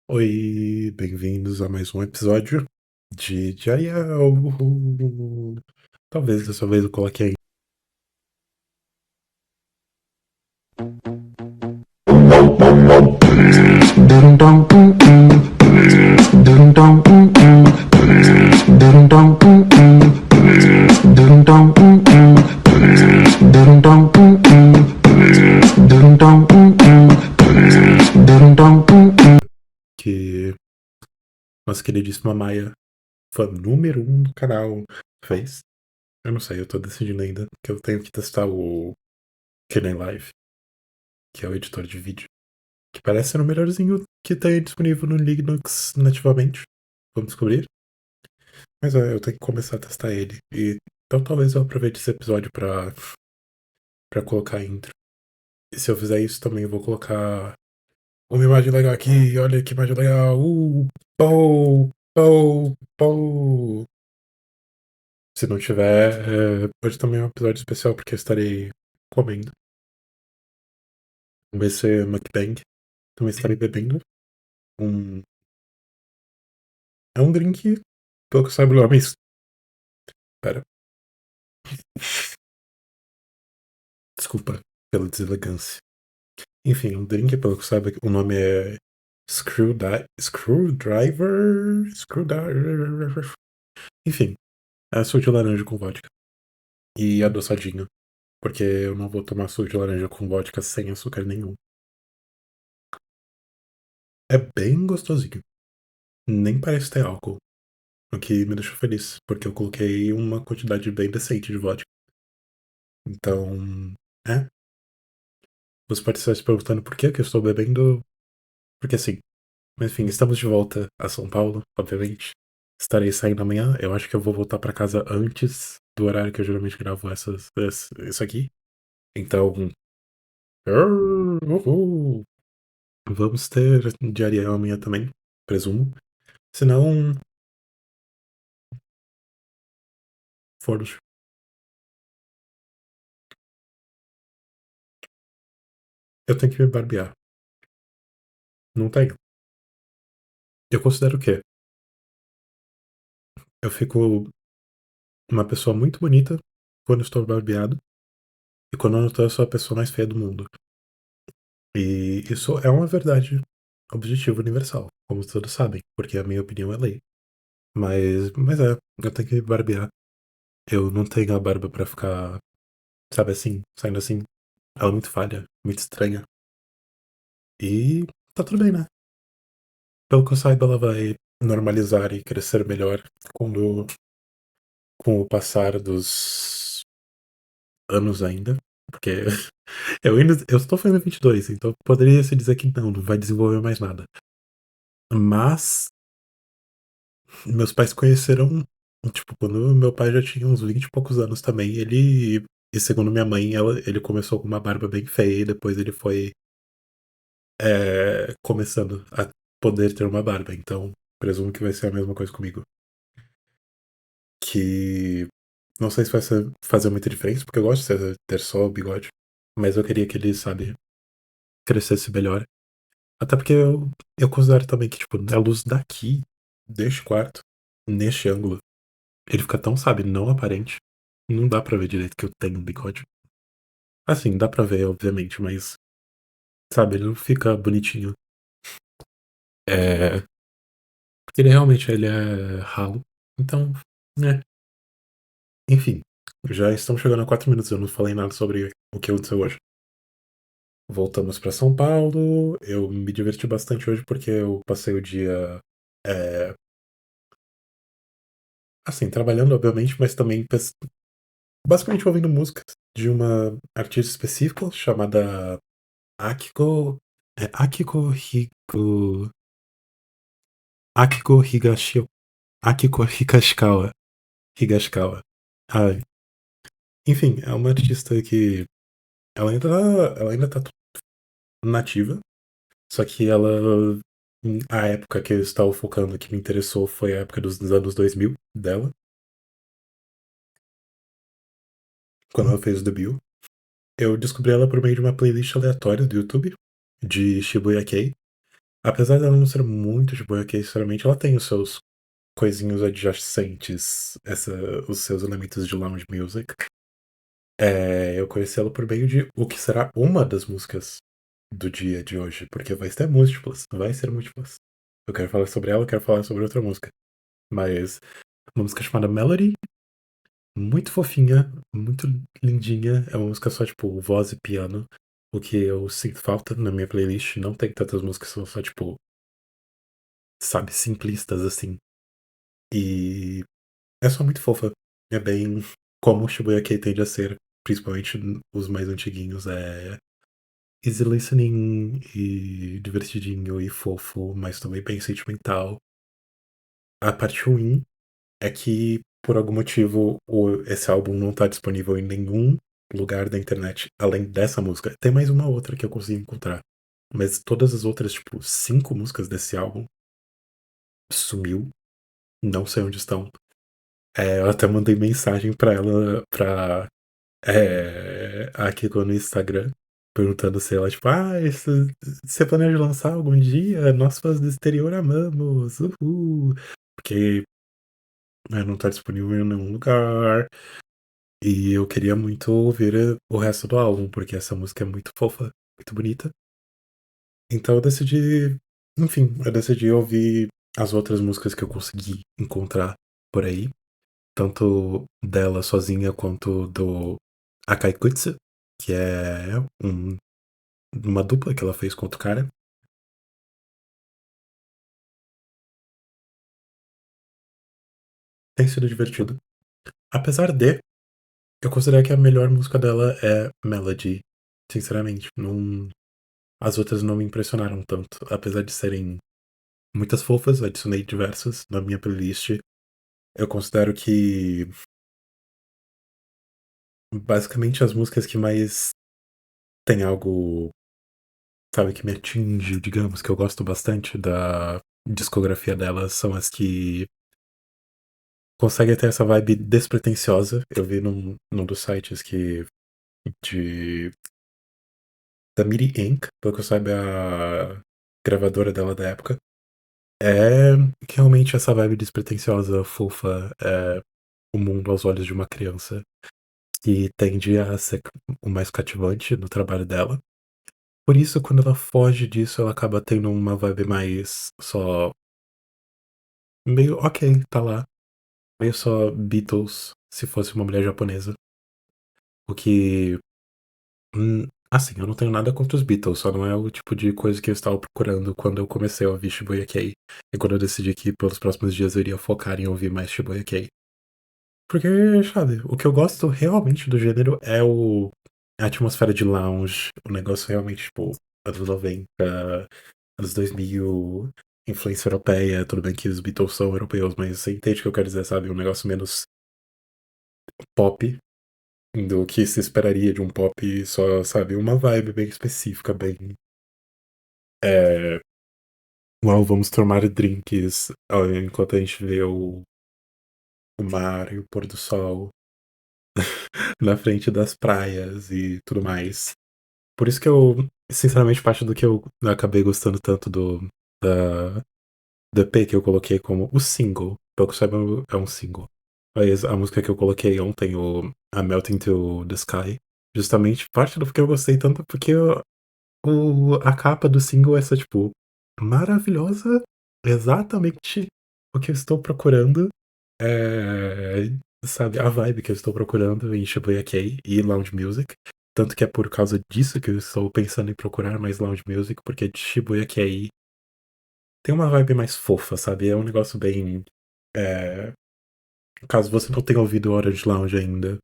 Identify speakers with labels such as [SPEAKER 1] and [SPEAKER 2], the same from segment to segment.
[SPEAKER 1] Oi, bem-vindos a mais um episódio de Ariel. Talvez dessa vez eu coloque aí. Que nossa queridíssima Maia, fã número 1 do canal, fez. Eu não sei, eu tô decidindo ainda que eu tenho que testar o Kinen Live, que é o editor de vídeo, que parece ser o melhorzinho que tem disponível no Linux nativamente. Vamos descobrir. Mas eu tenho que começar a testar ele. Então talvez eu aproveite esse episódio pra colocar a intro. E se eu fizer isso também, eu vou colocar uma imagem legal aqui. Olha que imagem legal. Pou, pou, pou. Se não tiver, hoje também é um episódio especial porque eu estarei comendo. Vai ser mukbang. Também estarei bebendo. Um, é um drink, pelo que eu saiba, mas... Pera, desculpa pela deselegância. Enfim, um drink, pelo que eu saiba, o nome é Screwdriver. Screwdriver. Enfim, é suco de laranja com vodka. E adoçadinho. Porque eu não vou tomar suco de laranja com vodka sem açúcar nenhum. É bem gostosinho. Nem parece ter álcool. O que me deixou feliz. Porque eu coloquei uma quantidade bem decente de vodka. Então, é. Você pode estar se perguntando por que eu estou bebendo. Porque assim. Mas enfim, estamos de volta a São Paulo, obviamente. Estarei saindo amanhã. Eu acho que eu vou voltar pra casa antes do horário que eu geralmente gravo isso aqui. Então. Uhul. Vamos ter diarreia amanhã também, presumo. Se não, foda-se. Eu tenho que me barbear. Não tenho. Eu considero que eu fico uma pessoa muito bonita quando estou barbeado e quando eu não estou, eu sou a pessoa mais feia do mundo. E isso é uma verdade objetiva universal, como todos sabem, porque a minha opinião é lei. Mas eu tenho que me barbear. Eu não tenho a barba pra ficar, sabe assim, saindo assim. Ela é muito falha, muito estranha. E tá tudo bem, né? Pelo que eu saiba, ela vai normalizar e crescer melhor quando, com o passar dos anos ainda. Porque eu estou fazendo 22, então poderia se dizer que não vai desenvolver mais nada. Mas meus pais conheceram, tipo, quando meu pai já tinha uns 20 e poucos anos também. E segundo minha mãe, ele começou com uma barba bem feia e depois ele foi começando a poder ter uma barba. Então, presumo que vai ser a mesma coisa comigo. Que não sei se vai fazer muita diferença, porque eu gosto de ter só o bigode. Mas eu queria que ele, sabe, crescesse melhor. Até porque eu considero também que, tipo, a luz daqui, deste quarto, neste ângulo, ele fica tão, sabe, não aparente. Não dá pra ver direito que eu tenho um bigode. Assim, dá pra ver, obviamente, mas, sabe, ele não fica bonitinho. É. Porque ele é ralo. Então, né. Enfim, já estamos chegando a 4 minutos. Eu não falei nada sobre o que aconteceu hoje. Voltamos pra São Paulo. Eu me diverti bastante hoje porque eu passei o dia, é, assim, trabalhando, obviamente, mas também basicamente ouvindo músicas de uma artista específica chamada Akiko. Akiko Higo. Akiko Higashi. Akiko Higashikawa. Higashikawa. Ah, enfim, é uma artista que ela ainda tá nativa, só que a época que eu estava focando, que me interessou, foi a época dos anos 2000 dela, quando ela fez o debut. Eu descobri ela por meio de uma playlist aleatória do YouTube, de Shibuya Kei, Apesar dela não ser muito de boa, que sinceramente ela tem os seus coisinhos adjacentes, os seus elementos de lounge music. Eu conheci ela por meio de o que será uma das músicas do dia de hoje, porque vai ser múltiplas, vai ser múltiplas. Eu quero falar sobre ela, eu quero falar sobre outra música. Mas uma música chamada Melody, muito fofinha, muito lindinha. É uma música só, tipo, voz e piano. O que eu sinto falta na minha playlist. Não tem tantas músicas que são só, tipo, sabe, simplistas assim. E é só muito fofa. É bem como o Shibuya Kei tende a ser, principalmente os mais antiguinhos. É easy listening e divertidinho e fofo, mas também bem sentimental. A parte ruim é que, por algum motivo, esse álbum não tá disponível em nenhum lugar da internet além dessa música. Tem mais uma outra que eu consegui encontrar. Mas todas as outras, tipo, 5 músicas desse álbum sumiu. Não sei onde estão. Eu até mandei mensagem pra ela, aqui no Instagram, perguntando se ela, tipo, você planeja lançar algum dia? Nós fãs do exterior amamos, uhul. Porque não tá disponível em nenhum lugar. E eu queria muito ouvir o resto do álbum, porque essa música é muito fofa, muito bonita. Então eu decidi ouvir as outras músicas que eu consegui encontrar por aí, tanto dela sozinha quanto do Akai Kutsu, que é uma dupla que ela fez com outro cara. Tem sido divertido. Apesar de eu considerar que a melhor música dela é Melody. Sinceramente, não, as outras não me impressionaram tanto, apesar de serem muitas fofas, adicionei diversas na minha playlist. Eu considero que basicamente as músicas que mais tem algo, sabe, que me atinge, digamos, que eu gosto bastante da discografia delas, são as que conseguem ter essa vibe despretensiosa. Eu vi num dos sites que de da MIDI Inc., pelo que eu saiba, é a gravadora dela da época. É realmente essa vibe despretensiosa, fofa, o mundo aos olhos de uma criança, que tende a ser o mais cativante no trabalho dela. Por isso, quando ela foge disso, ela acaba tendo uma vibe mais só. Meio ok, tá lá. Meio só Beatles se fosse uma mulher japonesa. O que. Assim, eu não tenho nada contra os Beatles, só não é o tipo de coisa que eu estava procurando quando eu comecei a ouvir Shibuya Kei. E quando eu decidi que pelos próximos dias eu iria focar em ouvir mais Shibuya Kei. Porque, sabe, o que eu gosto realmente do gênero é a atmosfera de lounge, o negócio realmente, tipo, anos 90, anos 2000, influência europeia, tudo bem que os Beatles são europeus, mas você entende o que eu quero dizer, sabe? Um negócio menos pop do que se esperaria de um pop só, sabe? Uma vibe bem específica, bem. É, Uau, vamos tomar drinks enquanto a gente vê o mar e o pôr do sol na frente das praias e tudo mais. Por isso que eu, sinceramente, parte do que eu acabei gostando tanto da, do EP que eu coloquei como o single. Pelo que eu saiba, é um single. Mas a música que eu coloquei ontem, A Melting to the Sky, justamente parte do que eu gostei tanto é porque a capa do single é essa, tipo, maravilhosa, exatamente o que eu estou procurando. É, sabe, a vibe que eu estou procurando em Shibuya Kei e Lounge Music. Tanto que é por causa disso que eu estou pensando em procurar mais Lounge Music, porque Shibuya Kei tem uma vibe mais fofa, sabe? É um negócio bem. é, Caso você não tenha ouvido Orange Lounge ainda,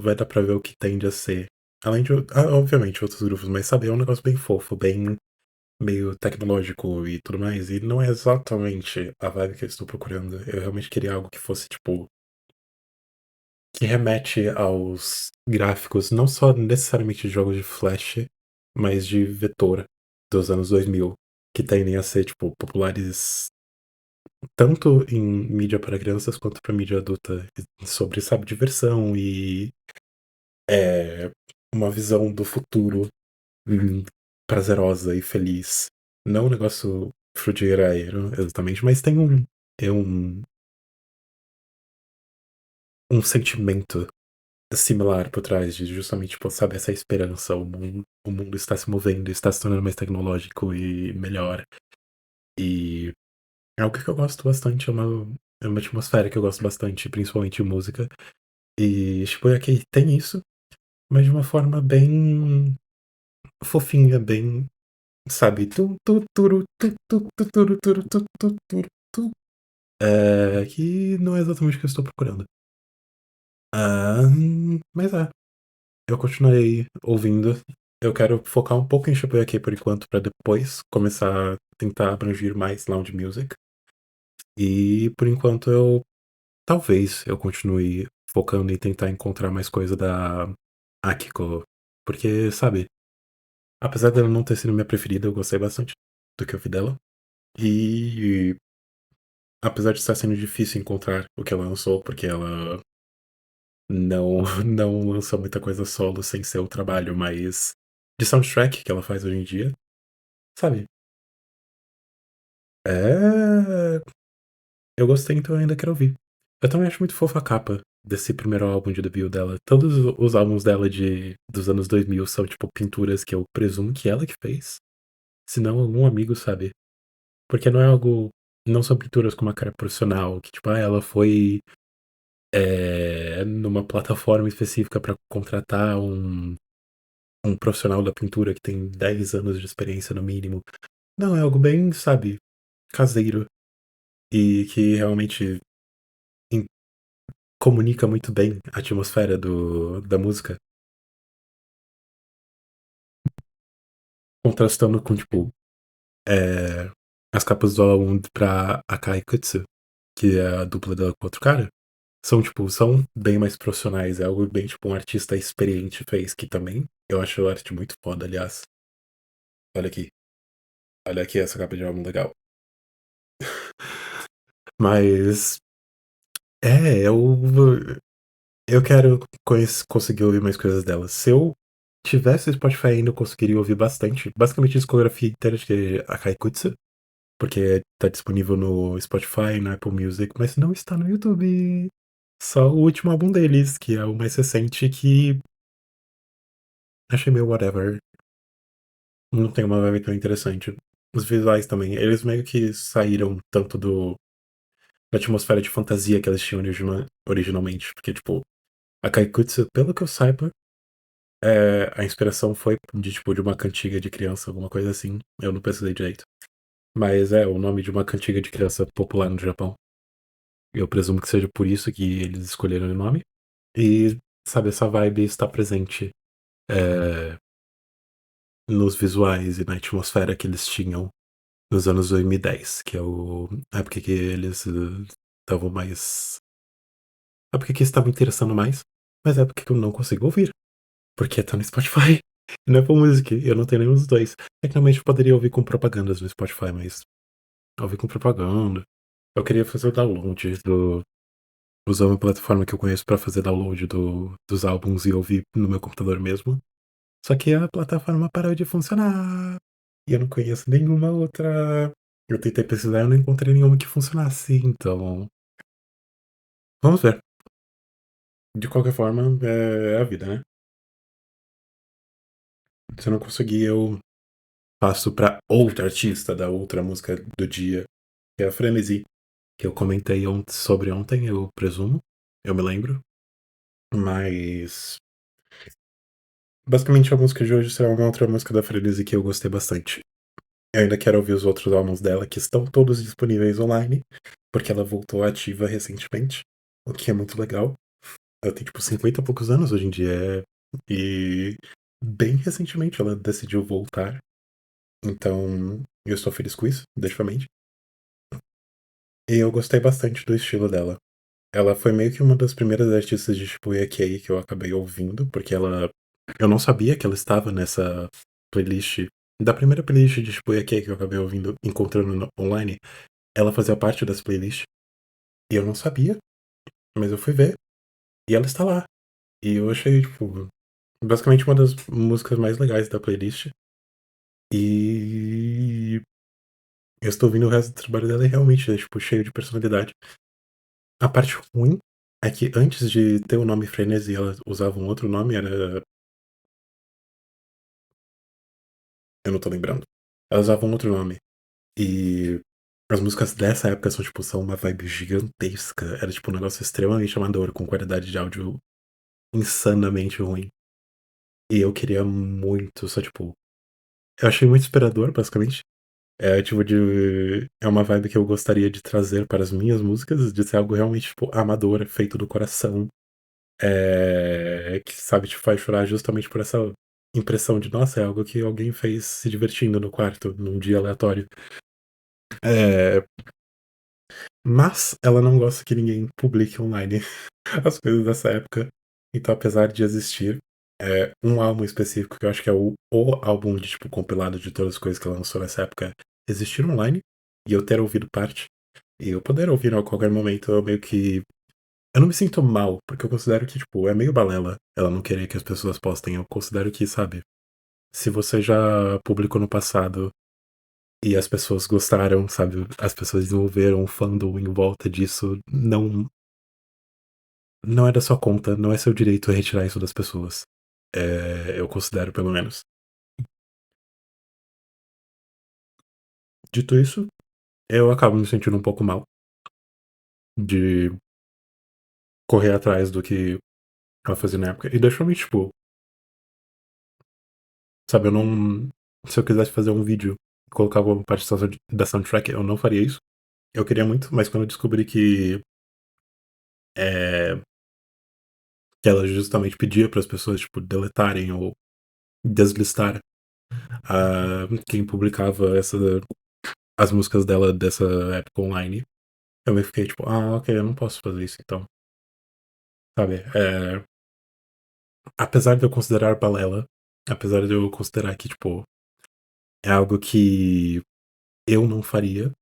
[SPEAKER 1] vai dar pra ver o que tende a ser. Além de, obviamente, outros grupos, mas sabe, é um negócio bem fofo, bem meio tecnológico e tudo mais. E não é exatamente a vibe que eu estou procurando. Eu realmente queria algo que fosse, tipo, que remete aos gráficos, não só necessariamente de jogos de Flash, mas de vetor dos anos 2000, que tendem a ser, tipo, populares tanto em mídia para crianças quanto para mídia adulta, sobre, sabe, diversão e é, uma visão do futuro prazerosa e feliz. Não um negócio frudieraeiro, exatamente, mas tem é um sentimento similar por trás de justamente, tipo, sabe, essa esperança. O mundo está se movendo, está se tornando mais tecnológico e melhor. E é algo que eu gosto bastante, é uma atmosfera que eu gosto bastante, principalmente em música. E Shibuya Kei tem isso, mas de uma forma bem fofinha, bem, sabe, que não é exatamente o que eu estou procurando. Mas eu continuarei ouvindo. Eu quero focar um pouco em Shibuya Kei por enquanto, pra depois começar a tentar abranger mais lounge music. E por enquanto talvez eu continue focando em tentar encontrar mais coisa da Akiko. Porque, sabe, apesar dela não ter sido minha preferida, eu gostei bastante do que eu vi dela. E apesar de estar sendo difícil encontrar o que ela lançou, porque ela não, não lança muita coisa solo sem ser o trabalho mais de soundtrack que ela faz hoje em dia, sabe? É. Eu gostei, então eu ainda quero ouvir. Eu também acho muito fofa a capa desse primeiro álbum de debut dela. Todos os álbuns dela dos anos 2000 são, tipo, pinturas que eu presumo que ela que fez. Se não, algum amigo, sabe? Porque não é algo. Não são pinturas com uma cara profissional, que, tipo, ela foi numa plataforma específica pra contratar um profissional da pintura que tem 10 anos de experiência no mínimo. Não, é algo bem, sabe, caseiro. E que realmente comunica muito bem a atmosfera da música, contrastando com, tipo, é, as capas do álbum pra Akai Kutsu, que é a dupla dela com outro cara, são, tipo, são bem mais profissionais, é algo bem, tipo, um artista experiente fez, que também eu acho a arte muito foda, aliás. Olha aqui, olha aqui essa capa de álbum legal. Mas, eu quero conseguir ouvir mais coisas dela. Se eu tivesse o Spotify ainda, eu conseguiria ouvir bastante. Basicamente, a discografia inteira de Akai Kutsu, porque tá disponível no Spotify, na Apple Music, mas não está no YouTube. Só o último álbum deles, que é o mais recente, que achei meio whatever. Não tem uma vibe tão interessante. Os visuais também, eles meio que saíram tanto da atmosfera de fantasia que eles tinham originalmente, porque, tipo, a Kaikutsu, pelo que eu saiba, a inspiração foi de, tipo, de uma cantiga de criança, alguma coisa assim. Eu não pesquisei direito. Mas é o nome de uma cantiga de criança popular no Japão. Eu presumo que seja por isso que eles escolheram o nome. E, sabe, essa vibe está presente é, nos visuais e na atmosfera que eles tinham nos anos 2010, que é a época que eles estavam mais. A época que estavam interessando mais, mas é a época que eu não consigo ouvir, porque tá no Spotify. E não é Apple Music, eu não tenho nenhum dos dois. Tecnicamente eu poderia ouvir com propagandas no Spotify, mas ouvir com propaganda. Eu queria fazer o download usar uma plataforma que eu conheço pra fazer download dos álbuns e ouvir no meu computador mesmo. Só que a plataforma parou de funcionar. E eu não conheço nenhuma outra. Eu tentei pesquisar e eu não encontrei nenhuma que funcionasse. Então, vamos ver. De qualquer forma, é a vida, né? Se eu não conseguir, eu passo pra outra artista da outra música do dia, que é a Frenesi, que eu comentei sobre ontem, eu presumo. Eu me lembro. Mas basicamente, a música de hoje será uma outra música da Frenesi que eu gostei bastante. Eu ainda quero ouvir os outros álbuns dela, que estão todos disponíveis online, porque ela voltou ativa recentemente, o que é muito legal. Ela tem, tipo, 50 e poucos anos hoje em dia, e bem recentemente ela decidiu voltar. Então, eu estou feliz com isso, definitivamente. E eu gostei bastante do estilo dela. Ela foi meio que uma das primeiras artistas de Shibuya Kei que eu acabei ouvindo, porque eu não sabia que ela estava nessa playlist. Da primeira playlist de Shibuya Kei que eu acabei ouvindo, encontrando online, ela fazia parte dessa playlist. E eu não sabia, mas eu fui ver. E ela está lá. E eu achei, tipo, basicamente uma das músicas mais legais da playlist. E eu estou ouvindo o resto do trabalho dela e realmente é, tipo, cheio de personalidade. A parte ruim é que antes de ter o nome Frenesi, ela usava um outro nome, era. Eu não tô lembrando. Ela usava um outro nome. E as músicas dessa época são, tipo, são uma vibe gigantesca. Era, tipo, um negócio extremamente amador, com qualidade de áudio insanamente ruim. E eu queria muito, só, tipo. Eu achei muito inspirador, basicamente. É tipo de. É uma vibe que eu gostaria de trazer para as minhas músicas, de ser algo realmente, tipo, amador, feito do coração. Que, sabe, te faz chorar justamente por essa impressão de, nossa, é algo que alguém fez se divertindo no quarto, num dia aleatório. É, mas ela não gosta que ninguém publique online as coisas dessa época. Então, apesar de existir um álbum específico, que eu acho que é o álbum de, tipo, compilado de todas as coisas que ela lançou nessa época, existir online, e eu ter ouvido parte, e eu poder ouvir a qualquer momento, eu meio que. Eu não me sinto mal, porque eu considero que, tipo, é meio balela ela não querer que as pessoas postem. Eu considero que, sabe, se você já publicou no passado e as pessoas gostaram, sabe, as pessoas desenvolveram um fandom em volta disso, não é da sua conta, não é seu direito retirar isso das pessoas. Eu considero, pelo menos. Dito isso, eu acabo me sentindo um pouco mal de correr atrás do que ela fazia na época. E deixa eu tipo, sabe, eu não. Se eu quisesse fazer um vídeo e colocar alguma parte da soundtrack, eu não faria isso. Eu queria muito, mas quando eu descobri é, que ela justamente pedia para as pessoas, tipo, deletarem ou deslistar quem publicava as músicas dela dessa época online, eu me fiquei tipo, ok, eu não posso fazer isso então. Sabe? Apesar de eu considerar balela, apesar de eu considerar que, tipo, é algo que eu não faria,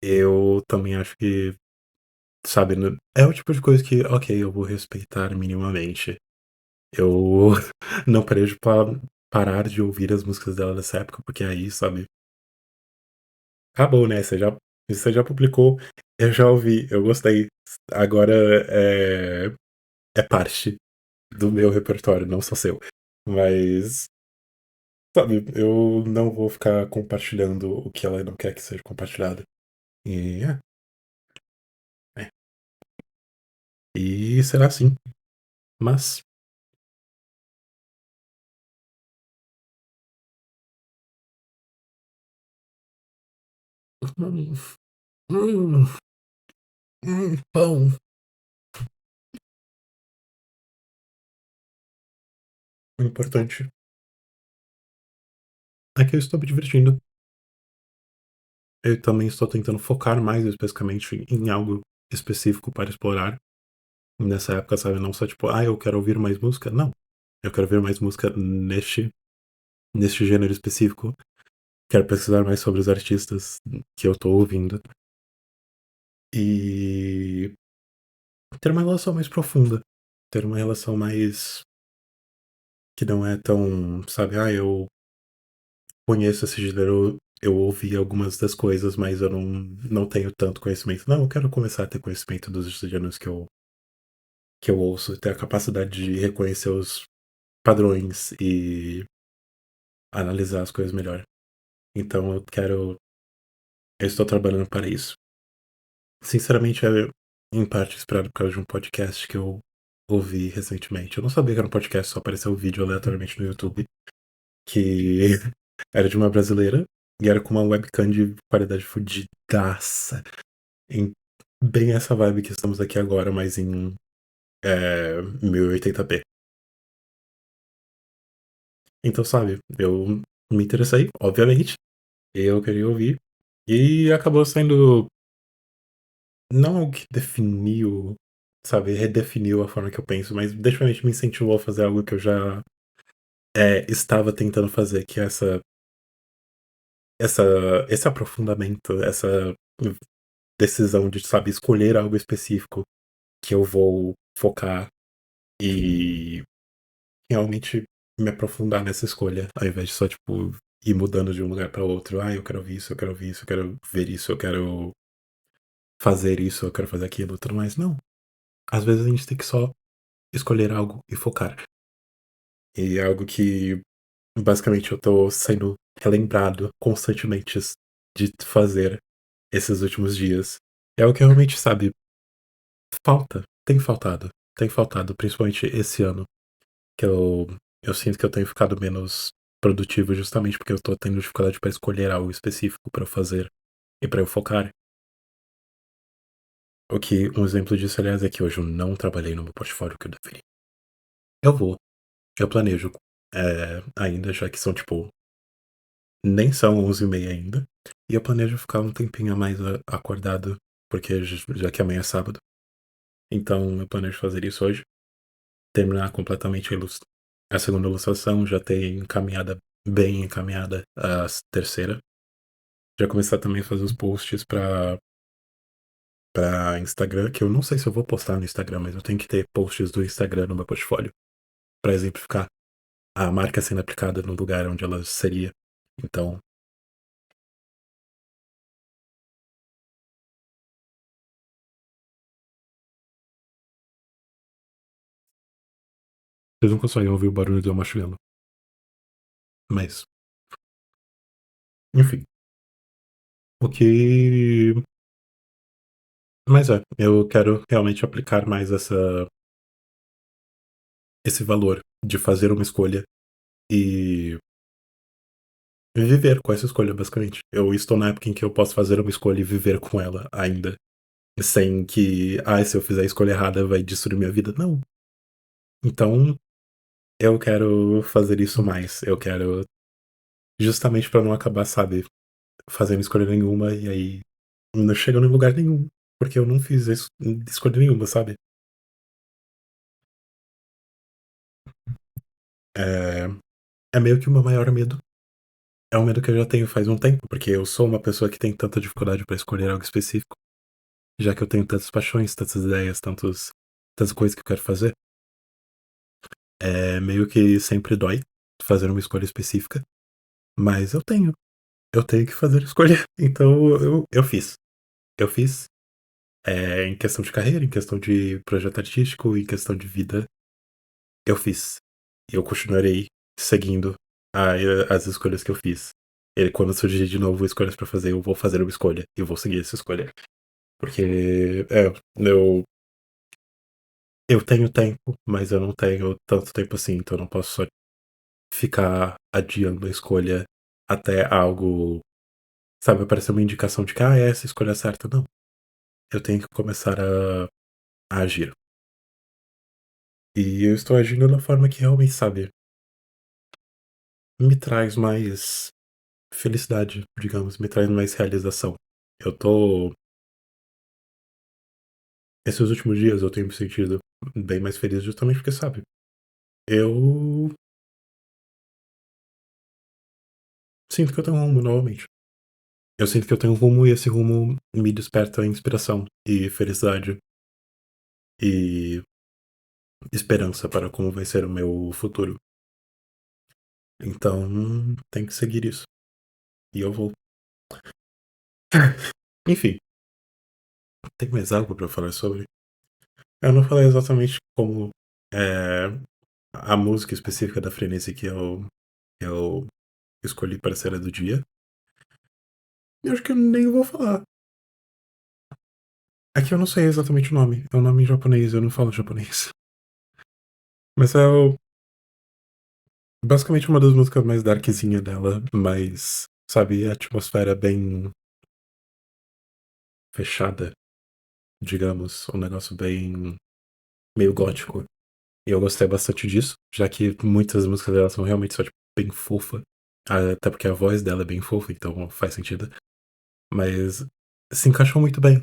[SPEAKER 1] eu também acho que, sabe, é o tipo de coisa que, ok, eu vou respeitar minimamente. Eu não planejo parar de ouvir as músicas dela dessa época, porque aí, sabe, acabou, né? Você já publicou, eu já ouvi, eu gostei. Agora é parte do meu repertório, não só seu. Mas, sabe, eu não vou ficar compartilhando o que ela não quer que seja compartilhado. E é. E será assim. Mas. Hum, hum, pão. O importante é que eu estou me divertindo. Eu também estou tentando focar mais especificamente em algo específico para explorar. Nessa época, sabe? Não só tipo, eu quero ouvir mais música. Não. Eu quero ouvir mais música neste gênero específico. Quero pesquisar mais sobre os artistas que eu tô ouvindo. E ter uma relação mais profunda. Ter uma relação mais. Que não é tão. Sabe, eu conheço esse gênero. Eu ouvi algumas das coisas, mas eu não tenho tanto conhecimento. Não, eu quero começar a ter conhecimento dos gêneros que eu ouço. Ter a capacidade de reconhecer os padrões e analisar as coisas melhor. Então eu quero. Eu estou trabalhando para isso. Sinceramente, é em parte inspirado por causa de um podcast que eu ouvi recentemente. Eu não sabia que era um podcast, só apareceu um vídeo aleatoriamente no YouTube, que era de uma brasileira e era com uma webcam de qualidade fudidaça. Em bem essa vibe que estamos aqui agora, mas em 1080p. Então, sabe, eu me interessei, obviamente. Eu queria ouvir. E acabou sendo não algo que definiu, sabe, redefiniu a forma que eu penso, mas definitivamente me incentivou a fazer algo que eu já estava tentando fazer, que é essa, esse aprofundamento, essa decisão de, sabe, escolher algo específico que eu vou focar e realmente me aprofundar nessa escolha, ao invés de só, tipo, ir mudando de um lugar para outro. Ah, eu quero ouvir isso, eu quero ouvir isso, eu quero ver isso, eu quero fazer isso, eu quero fazer aquilo, tudo mais. Não. Às vezes a gente tem que só escolher algo e focar. E é algo que basicamente eu tô sendo relembrado constantemente de fazer esses últimos dias. É o que realmente, sabe, falta, tem faltado, principalmente esse ano, que eu sinto que eu tenho ficado menos produtivo justamente porque eu tô tendo dificuldade para escolher algo específico para eu fazer e para eu focar. O que um exemplo disso, aliás, é que hoje eu não trabalhei no meu portfólio que eu deveria. Eu vou, eu planejo, ainda, já que são, tipo, nem são 11h30 ainda, e eu planejo ficar um tempinho a mais acordado, porque já que amanhã é sábado, então eu planejo fazer isso hoje, terminar completamente a segunda ilustração, já ter encaminhada, bem encaminhada a terceira, já começar também a fazer os posts pra Instagram, que eu não sei se eu vou postar no Instagram, mas eu tenho que ter posts do Instagram no meu portfólio, pra exemplificar a marca sendo aplicada no lugar onde ela seria. Então, vocês não conseguem ouvir o barulho de eu mastigando. Mas, enfim. O que. Mas eu quero realmente aplicar mais esse valor de fazer uma escolha e viver com essa escolha, basicamente. Eu estou na época em que eu posso fazer uma escolha e viver com ela ainda. Sem que, se eu fizer a escolha errada vai destruir minha vida. Não. Então, eu quero fazer isso mais. Eu quero, justamente pra não acabar, sabe, fazendo escolha nenhuma e aí não chegando em lugar nenhum. Porque eu não fiz escolha nenhuma, sabe? É, é meio que o meu maior medo. É um medo que eu já tenho faz um tempo, porque eu sou uma pessoa que tem tanta dificuldade pra escolher algo específico, já que eu tenho tantas paixões, tantas ideias, tantas coisas que eu quero fazer. É meio que sempre dói fazer uma escolha específica, mas eu tenho que fazer escolha. Então eu fiz. Eu fiz. Em questão de carreira, em questão de projeto artístico, em questão de vida, eu fiz. E eu continuarei seguindo as escolhas que eu fiz. E quando surgir de novo escolhas pra fazer, eu vou fazer uma escolha e eu vou seguir essa escolha. Porque, eu tenho tempo, mas eu não tenho tanto tempo assim, então eu não posso só ficar adiando a escolha até algo, sabe, aparecer uma indicação de que, é essa escolha certa. Não. Eu tenho que começar a agir. E eu estou agindo da forma que realmente, sabe, me traz mais felicidade, digamos, me traz mais realização. Eu tô. Esses últimos dias eu tenho me sentido bem mais feliz justamente porque, sabe, eu sinto que eu tenho um rumo novamente. Eu sinto que eu tenho um rumo e esse rumo me desperta inspiração e felicidade e esperança para como vai ser o meu futuro. Então, tem que seguir isso. E eu vou. Enfim, tem mais algo para falar sobre? Eu não falei exatamente como é, a música específica da Frenesi que eu escolhi para ser a do dia. Eu acho que eu nem vou falar. É que eu não sei exatamente o nome. É um nome em japonês, eu não falo japonês. Mas basicamente uma das músicas mais darkzinha dela, mas, sabe, a atmosfera bem fechada, digamos. Um negócio bem meio gótico. E eu gostei bastante disso, já que muitas músicas dela são realmente só, tipo, bem fofa. Até porque a voz dela é bem fofa, então faz sentido. Mas se encaixou muito bem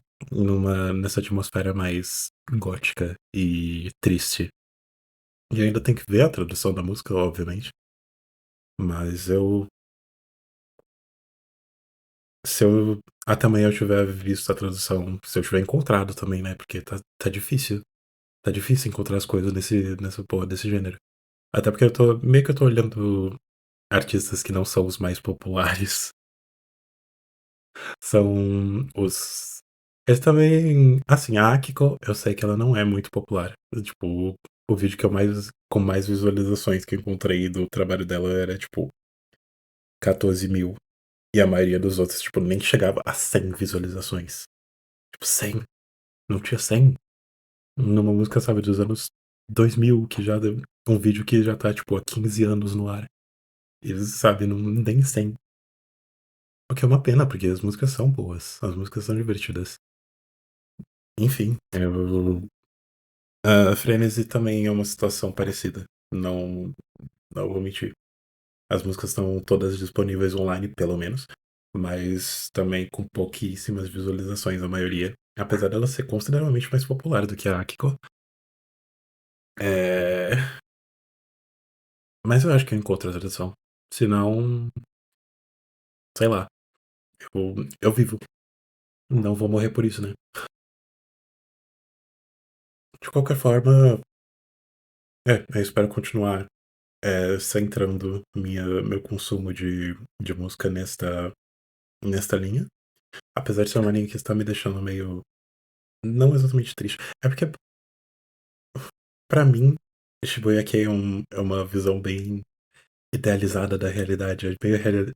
[SPEAKER 1] nessa atmosfera mais gótica e triste. E ainda tem que ver a tradução da música, obviamente. Mas se eu até amanhã eu tiver visto a tradução, se eu tiver encontrado também, né? Porque tá difícil. Tá difícil encontrar as coisas nessa porra desse gênero. Até porque meio que eu tô olhando. artistas que não são os mais populares são os. Eles também. Assim, a Akiko, eu sei que ela não é muito popular. Tipo, o vídeo que eu mais. Com mais visualizações que eu encontrei do trabalho dela era, tipo, 14 mil. E a maioria dos outros, tipo, nem chegava a 100 visualizações. Tipo, 100. Não tinha 100 numa música, sabe, dos anos 2000, que já deu um vídeo que já tá, tipo, há 15 anos no ar. E, sabe, não nem 100. O que é uma pena, porque as músicas são boas. As músicas são divertidas. Enfim, a Frenzy também é uma situação parecida. Não, não vou mentir. As músicas estão todas disponíveis online, pelo menos. Mas também com pouquíssimas visualizações, a maioria. Apesar dela ser consideravelmente mais popular do que a Akiko. É... Mas eu acho que eu encontro a tradução. Se não, sei lá. Eu vivo. Não vou morrer por isso, né? De qualquer forma, eu espero continuar centrando meu consumo de música nesta linha. Apesar de ser uma linha que está me deixando meio. Não exatamente triste. É porque, pra mim, Shibuya Kei é uma visão bem idealizada da realidade. É bem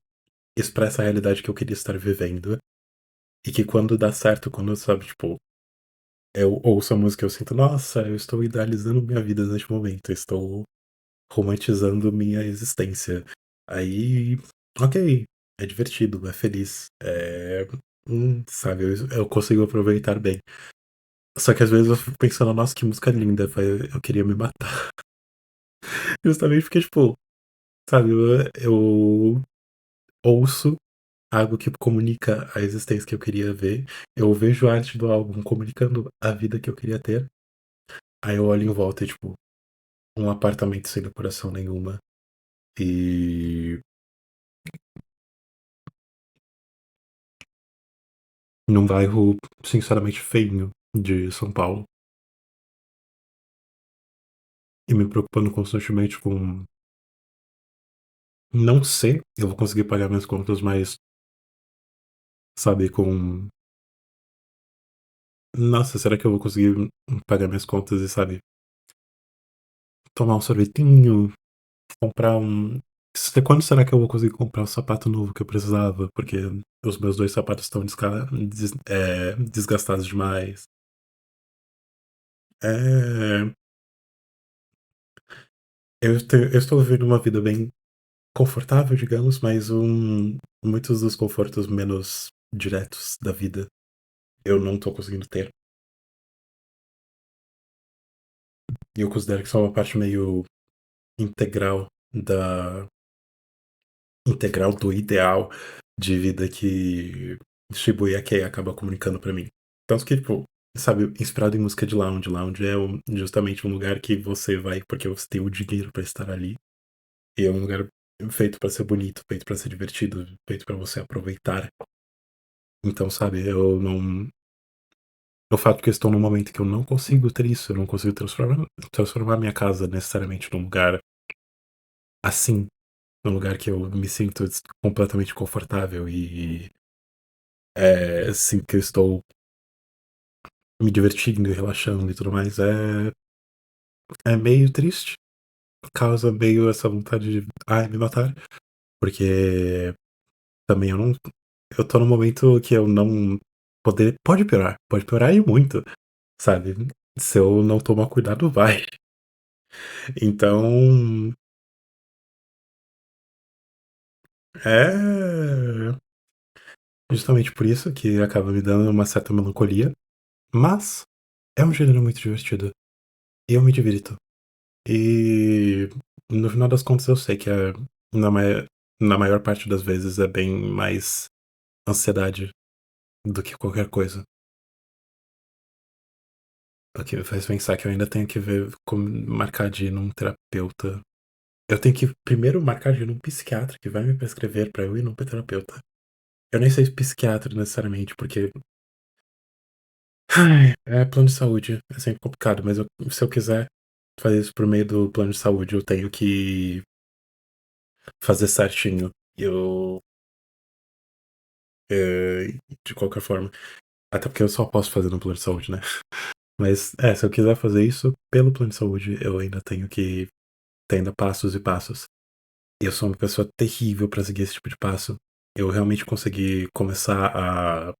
[SPEAKER 1] expressa a realidade que eu queria estar vivendo. E que quando dá certo, quando, sabe, tipo, eu ouço a música, eu sinto, nossa, eu estou idealizando minha vida neste momento. Eu estou romantizando minha existência. Aí, ok, é divertido, é feliz, sabe, eu consigo aproveitar bem. Só que às vezes eu fico pensando, nossa, que música linda, eu queria me matar. Justamente porque, tipo, sabe, eu ouço algo que comunica a existência que eu queria ver, eu vejo a arte do álbum comunicando a vida que eu queria ter, aí eu olho em volta e, tipo, um apartamento sem decoração nenhuma, e num bairro sinceramente feio de São Paulo. E me preocupando constantemente com não sei, eu vou conseguir pagar minhas contas, mas, sabe, com. Nossa, será que eu vou conseguir pagar minhas contas e, sabe, tomar um sorvetinho, comprar um. Quando será que eu vou conseguir comprar o sapato novo que eu precisava? Porque os meus dois sapatos estão desgastados demais. É, eu estou vivendo uma vida bem confortável, digamos, mas muitos dos confortos menos diretos da vida eu não tô conseguindo ter. E eu considero que isso é uma parte meio integral da integral do ideal de vida que Shibuya Kei acaba comunicando pra mim. Tanto que, tipo, sabe, inspirado em música de lounge. Lounge é justamente um lugar que você vai porque você tem o dinheiro pra estar ali. E é um lugar feito pra ser bonito, feito pra ser divertido, feito pra você aproveitar. Então, sabe, eu não. O fato que eu estou num momento que eu não consigo ter isso, eu não consigo transformar minha casa necessariamente num lugar assim, num lugar que eu me sinto completamente confortável e assim que eu estou me divertindo e relaxando e tudo mais, é meio triste, causa meio essa vontade de me matar, porque também eu tô num momento que eu não pode piorar e muito, sabe? Se eu não tomar cuidado, vai. Então, é justamente por isso que acaba me dando uma certa melancolia, mas é um gênero muito divertido e eu me divirto. E no final das contas eu sei que na, mai- na maior parte das vezes é bem mais ansiedade do que qualquer coisa. O que me faz pensar que eu ainda tenho que ver como marcar de ir num terapeuta. Eu tenho que primeiro marcar de ir num psiquiatra que vai me prescrever pra eu ir num terapeuta. Eu nem sei se psiquiatra necessariamente, porque é plano de saúde, é sempre complicado, mas se eu quiser fazer isso por meio do plano de saúde, eu tenho que fazer certinho. Eu, de qualquer forma, até porque eu só posso fazer no plano de saúde, né? Mas, se eu quiser fazer isso pelo plano de saúde, eu ainda tenho que ter ainda passos e passos. E eu sou uma pessoa terrível pra seguir esse tipo de passo. Eu realmente consegui começar a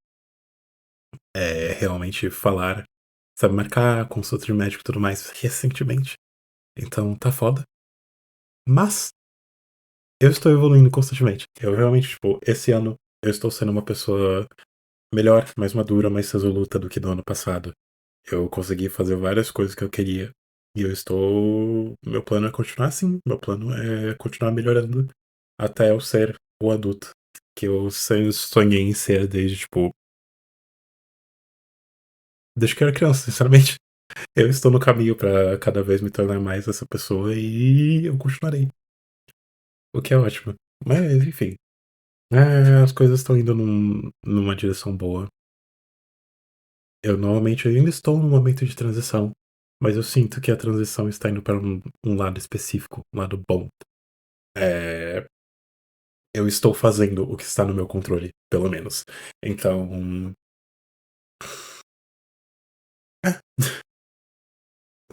[SPEAKER 1] realmente falar, sabe, marcar consulta de médico e tudo mais recentemente. Então tá foda. Mas eu estou evoluindo constantemente. Eu realmente, tipo, esse ano eu estou sendo uma pessoa melhor, mais madura, mais resoluta do que no ano passado. Eu consegui fazer várias coisas que eu queria. E eu estou. Meu plano é continuar assim. Meu plano é continuar melhorando até eu ser o adulto que eu sempre sonhei em ser desde, tipo, desde que eu era criança, sinceramente. Eu estou no caminho pra cada vez me tornar mais essa pessoa e eu continuarei. O que é ótimo. Mas, enfim. As coisas estão indo numa direção boa. Eu normalmente ainda estou num momento de transição, mas eu sinto que a transição está indo para um lado específico, um lado bom. É, eu estou fazendo o que está no meu controle, pelo menos. Então, é,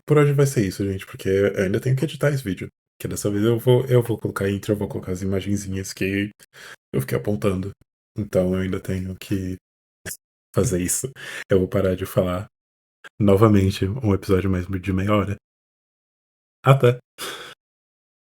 [SPEAKER 1] por hoje vai ser isso, gente, porque eu ainda tenho que editar esse vídeo. Que dessa vez eu vou colocar intro, eu vou colocar as imagenzinhas que eu fiquei apontando. Então eu ainda tenho que fazer isso. Eu vou parar de falar novamente um episódio mais de meia hora. Até!